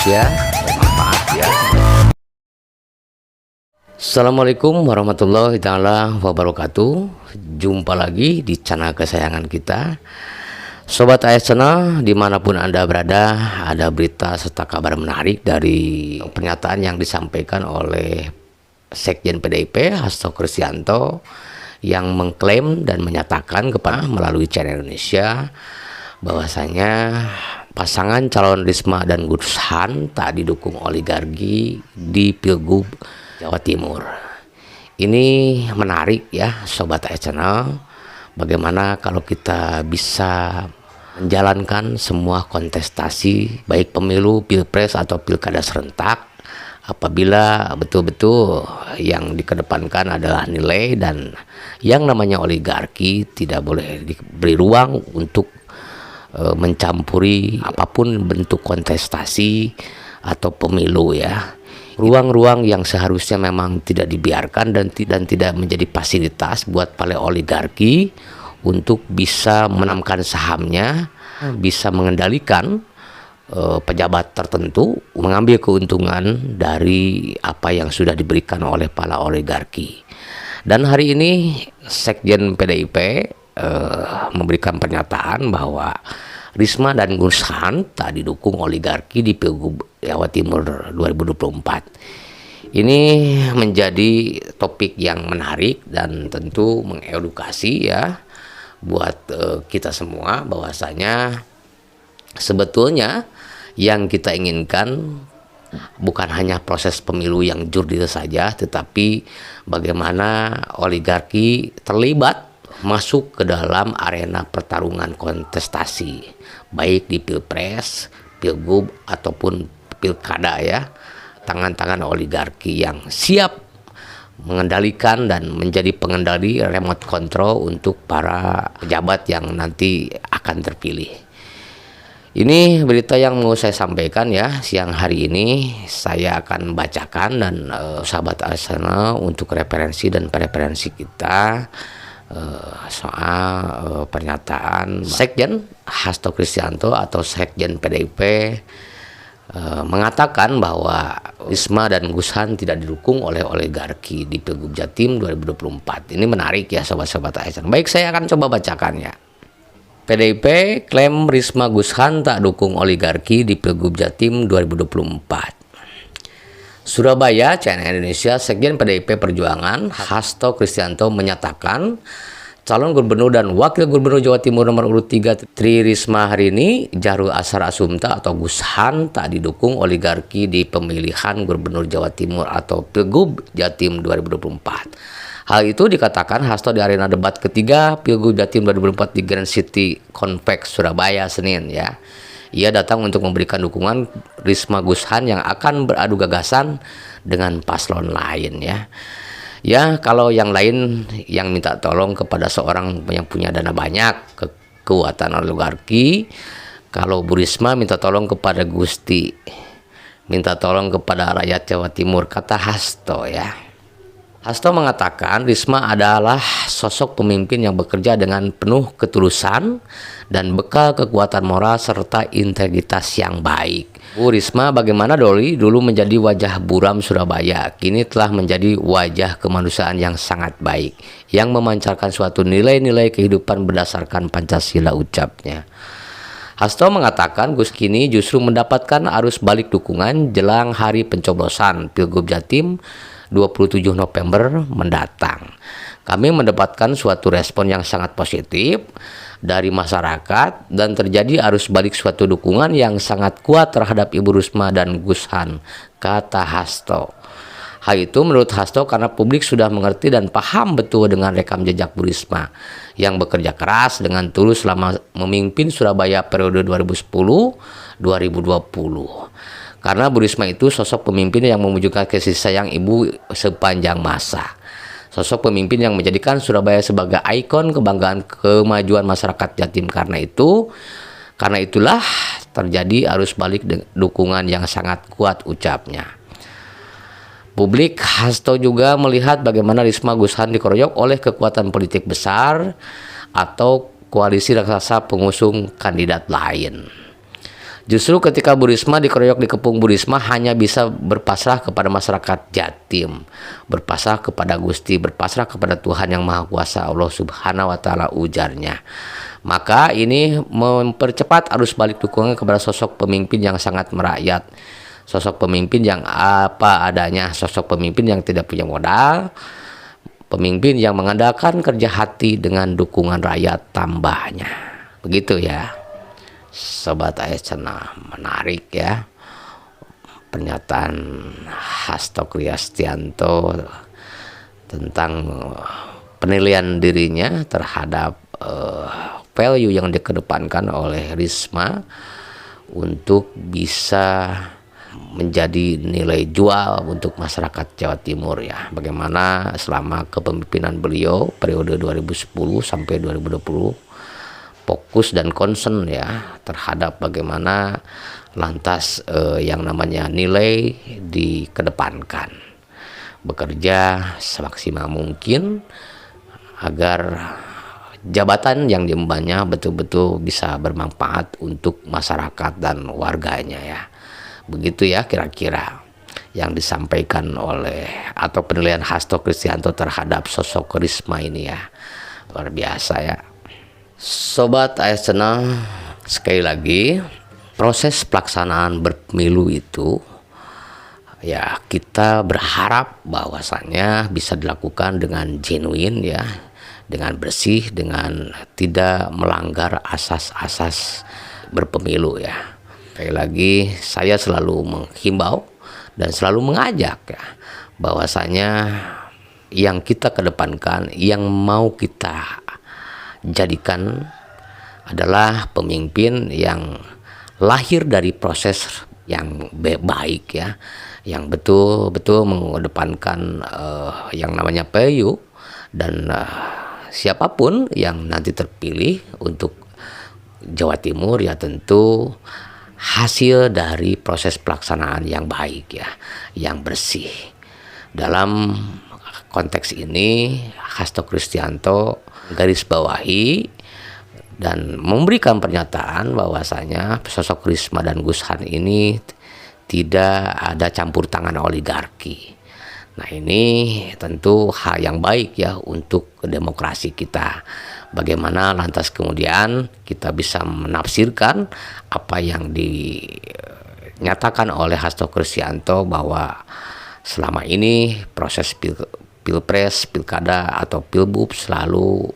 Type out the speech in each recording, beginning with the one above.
Indonesia bermanfaat ya. Assalamualaikum warahmatullahi taala wabarakatuh. Jumpa lagi di channel kesayangan kita, Sobat AS Channel. Dimanapun Anda berada, ada berita serta kabar menarik dari pernyataan yang disampaikan oleh Sekjen PDIP Hasto Kristianto, yang mengklaim dan menyatakan kepada melalui channel Indonesia bahwasanya pasangan calon Risma dan Gus Han tak didukung oligarki di Pilgub Jawa Timur. Ini menarik ya Sobat AS Channel, bagaimana kalau kita bisa menjalankan semua kontestasi baik pemilu, pilpres atau pilkada serentak, apabila betul-betul yang dikedepankan adalah nilai dan yang namanya oligarki tidak boleh diberi ruang untuk mencampuri apapun bentuk kontestasi atau pemilu ya. Ruang-ruang yang seharusnya memang tidak dibiarkan dan tidak menjadi fasilitas buat para oligarki untuk bisa menanamkan sahamnya, bisa mengendalikan pejabat tertentu, mengambil keuntungan dari apa yang sudah diberikan oleh para oligarki. Dan hari ini Sekjen PDIP memberikan pernyataan bahwa Risma dan Gus Han tak didukung oligarki di Pilgub Jawa Timur 2024. Ini menjadi topik yang menarik dan tentu mengedukasi ya buat kita semua, bahwasanya sebetulnya yang kita inginkan bukan hanya proses pemilu yang jurdil saja, tetapi bagaimana oligarki terlibat masuk ke dalam arena pertarungan kontestasi, baik di pilpres, pilgub ataupun pilkada ya. Tangan-tangan oligarki yang siap mengendalikan dan menjadi pengendali remote control untuk para pejabat yang nanti akan terpilih. Ini berita yang mau saya sampaikan ya siang hari ini. Saya akan bacakan dan sahabat AS Channel untuk referensi dan preferensi kita soal pernyataan Sekjen Hasto Kristianto atau Sekjen PDIP mengatakan bahwa Risma dan Gus Han tidak didukung oleh oligarki di Pilgub Jatim 2024. Ini menarik ya sobat-sobat AS. Baik, saya akan coba bacakan ya. PDIP klaim Risma Gus Han tak dukung oligarki di Pilgub Jatim 2024. Surabaya, CNN Indonesia. Sekjen PDIP Perjuangan Hasto Kristianto menyatakan calon gubernur dan wakil gubernur Jawa Timur nomor urut 3 Tri Risma hari ini Syahrul Asar Asumta atau Gus Han tak didukung oligarki di pemilihan gubernur Jawa Timur atau Pilgub Jatim 2024. Hal itu dikatakan Hasto di arena debat ketiga Pilgub Jatim 2024 di Grand City Complex Surabaya Senin ya. Ia datang untuk memberikan dukungan Risma Gus Han yang akan beradu gagasan dengan paslon lain ya. Ya, kalau yang lain yang minta tolong kepada seorang yang punya dana banyak, kekuatan oligarki, kalau Bu Risma minta tolong kepada Gusti, minta tolong kepada rakyat Jawa Timur, kata Hasto ya. Hasto mengatakan Risma adalah sosok pemimpin yang bekerja dengan penuh ketulusan dan bekal kekuatan moral serta integritas yang baik. Bu Risma bagaimana dulu menjadi wajah buram Surabaya, kini telah menjadi wajah kemanusiaan yang sangat baik, yang memancarkan suatu nilai-nilai kehidupan berdasarkan Pancasila, ucapnya. Hasto mengatakan Gus kini justru mendapatkan arus balik dukungan jelang hari pencoblosan Pilgub Jatim 27 November mendatang. Kami mendapatkan suatu respon yang sangat positif dari masyarakat dan terjadi arus balik suatu dukungan yang sangat kuat terhadap Ibu Risma dan Gus Han, kata Hasto. Hal itu menurut Hasto karena publik sudah mengerti dan paham betul dengan rekam jejak Bu Risma yang bekerja keras dengan tulus selama memimpin Surabaya periode 2010-2020. Karena Bu Risma itu sosok pemimpin yang memujudkan kasih sayang ibu sepanjang masa. Sosok pemimpin yang menjadikan Surabaya sebagai ikon kebanggaan kemajuan masyarakat Jatim. Karena itulah terjadi arus balik dukungan yang sangat kuat, ucapnya. Publik Hasto juga melihat bagaimana Risma Gus Han dikeroyok oleh kekuatan politik besar atau koalisi raksasa pengusung kandidat lain. Justru ketika Bu Risma dikeroyok dikepung, Bu Risma hanya bisa berpasrah kepada masyarakat Jatim, berpasrah kepada Gusti, berpasrah kepada Tuhan yang Maha Kuasa, Allah Subhanahu wa Ta'ala, ujarnya. Maka ini mempercepat arus balik dukungan kepada sosok pemimpin yang sangat merakyat, sosok pemimpin yang apa adanya, sosok pemimpin yang tidak punya modal, pemimpin yang mengandalkan kerja hati dengan dukungan rakyat tambahnya. Begitu ya, Sobat AS Channel. Menarik ya pernyataan Hasto Kristianto tentang penilaian dirinya terhadap value yang dikedepankan oleh Risma untuk bisa menjadi nilai jual untuk masyarakat Jawa Timur ya. Bagaimana selama kepemimpinan beliau periode 2010 sampai 2020 fokus dan concern ya terhadap bagaimana lantas yang namanya nilai dikedepankan. Bekerja semaksimal mungkin agar jabatan yang diembannya betul-betul bisa bermanfaat untuk masyarakat dan warganya ya. Begitu ya kira-kira yang disampaikan oleh atau penilaian Hasto Kristianto terhadap sosok Risma ini ya. Luar biasa ya. Sobat AS Channel, sekali lagi proses pelaksanaan berpemilu itu ya kita berharap bahwasannya bisa dilakukan dengan genuine ya, dengan bersih, dengan tidak melanggar asas-asas berpemilu ya. Sekali lagi saya selalu menghimbau dan selalu mengajak ya bahwasanya yang kita kedepankan, yang mau kita jadikan adalah pemimpin yang lahir dari proses yang baik ya, yang betul-betul mengedepankan yang namanya value, dan siapapun yang nanti terpilih untuk Jawa Timur ya tentu hasil dari proses pelaksanaan yang baik ya, yang bersih. Dalam konteks ini Hasto Kristianto garis bawahi dan memberikan pernyataan bahwasanya sosok Risma dan Gus Han ini tidak ada campur tangan oligarki. Nah ini tentu hal yang baik ya untuk demokrasi kita. Bagaimana lantas kemudian kita bisa menafsirkan apa yang dinyatakan oleh Hasto Kristianto bahwa selama ini proses pilpres, pilkada atau pilbub selalu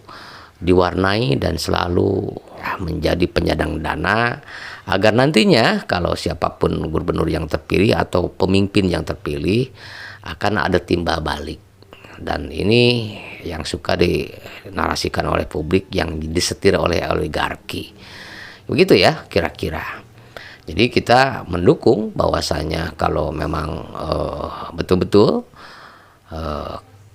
diwarnai dan selalu menjadi penyandang dana agar nantinya kalau siapapun gubernur yang terpilih atau pemimpin yang terpilih akan ada timbal balik. Dan ini yang suka dinarasikan oleh publik, yang disetir oleh oligarki. Begitu ya kira-kira. Jadi kita mendukung bahwasanya kalau memang betul-betul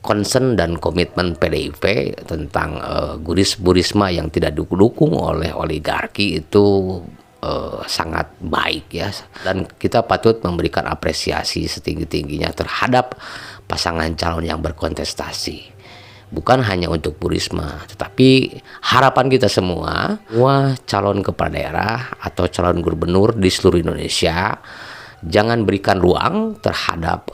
concern dan komitmen PDIP tentang Bu Risma yang tidak didukung oleh oligarki itu sangat baik ya, dan kita patut memberikan apresiasi setinggi-tingginya terhadap pasangan calon yang berkontestasi. Bukan hanya untuk Bu Risma, tetapi harapan kita semua calon kepala daerah atau calon gubernur di seluruh Indonesia jangan berikan ruang terhadap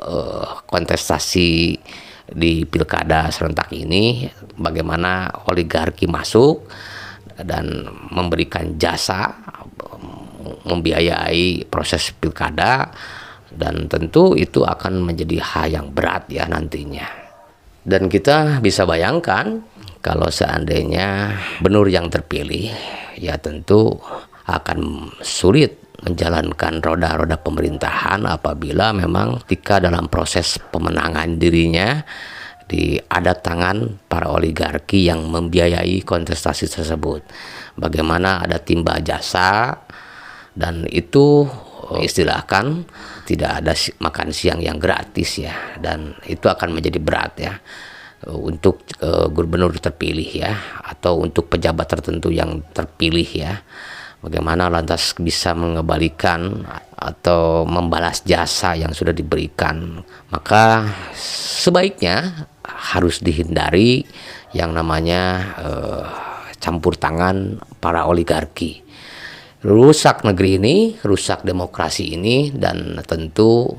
kontestasi di pilkada serentak ini, bagaimana oligarki masuk dan memberikan jasa membiayai proses pilkada, dan tentu itu akan menjadi hal yang berat ya nantinya. Dan kita bisa bayangkan kalau seandainya gubernur yang terpilih ya tentu akan sulit menjalankan roda-roda pemerintahan apabila memang ketika dalam proses pemenangan dirinya ada tangan para oligarki yang membiayai kontestasi tersebut. Bagaimana ada timba jasa, dan itu istilahkan tidak ada makan siang yang gratis ya, dan itu akan menjadi berat ya untuk gubernur terpilih ya, atau untuk pejabat tertentu yang terpilih ya. Bagaimana lantas bisa mengembalikan atau membalas jasa yang sudah diberikan. Maka sebaiknya harus dihindari yang namanya campur tangan para oligarki. rusak negeri ini, rusak demokrasi ini, dan tentu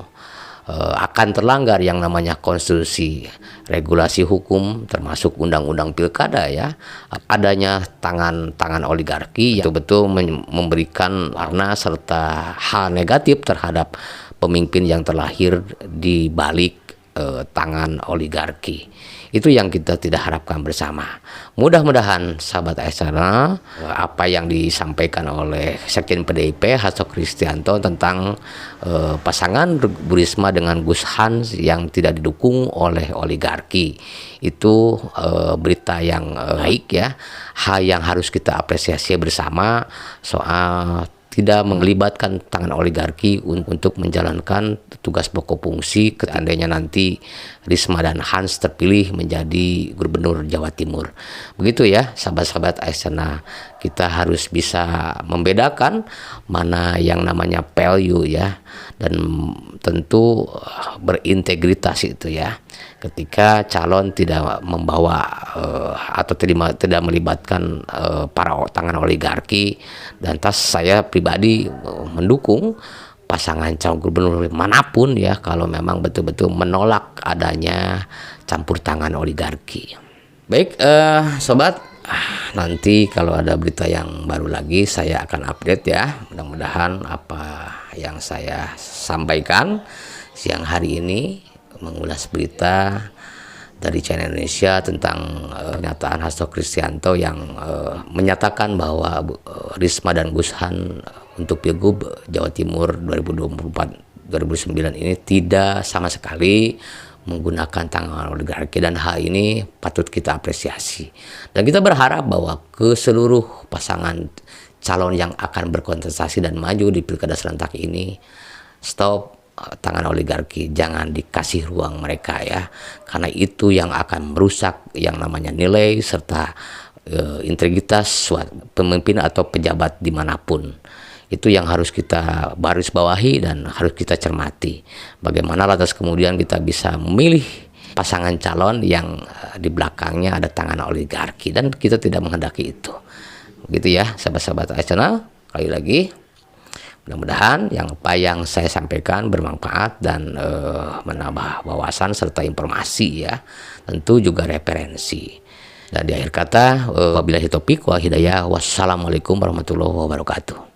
akan terlanggar yang namanya konstitusi, regulasi hukum, termasuk undang-undang pilkada ya. Adanya tangan oligarki yang betul-betul memberikan warna serta hal negatif terhadap pemimpin yang terlahir di balik tangan oligarki. Itu yang kita tidak harapkan bersama. Mudah-mudahan sahabat Channel, apa yang disampaikan oleh Sekjen PDIP Hasto Kristianto tentang pasangan Bu Risma dengan Gus Hans yang tidak didukung oleh oligarki, itu berita yang baik ya. Hal yang harus kita apresiasi bersama soal tidak melibatkan tangan oligarki untuk menjalankan tugas pokok fungsi seandainya nanti Risma dan Hans terpilih menjadi Gubernur Jawa Timur. Begitu ya sahabat-sahabat Channel, kita harus bisa membedakan mana yang namanya value ya, dan tentu berintegritas itu ya. Ketika calon tidak membawa atau tidak melibatkan para tangan oligarki, dan tas saya pribadi mendukung pasangan calon gubernur manapun ya kalau memang betul-betul menolak adanya campur tangan oligarki. Baik sobat, nanti kalau ada berita yang baru lagi saya akan update ya. Mudah-mudahan apa yang saya sampaikan siang hari ini mengulas berita dari Channel Indonesia tentang pernyataan Hasto Kristianto yang menyatakan bahwa Risma dan Gus Hans untuk Pilgub Jawa Timur 2024-2009 ini tidak sama sekali menggunakan tangan oligarki, dan hal ini patut kita apresiasi. Dan kita berharap bahwa ke seluruh pasangan calon yang akan berkontestasi dan maju di pilkada serentak ini, stop tangan oligarki, jangan dikasih ruang mereka ya, karena itu yang akan merusak yang namanya nilai serta integritas pemimpin atau pejabat dimanapun. Itu yang harus kita baris bawahi dan harus kita cermati. Bagaimana lantas kemudian kita bisa memilih pasangan calon yang di belakangnya ada tangan oligarki, dan kita tidak menghendaki itu. Begitu ya sahabat-sahabat Channel, sekali lagi mudah-mudahan apa yang saya sampaikan bermanfaat dan menambah wawasan serta informasi ya, tentu juga referensi. Dan di akhir kata, wabillahi taufiq wal hidayah, wassalamualaikum warahmatullahi wabarakatuh.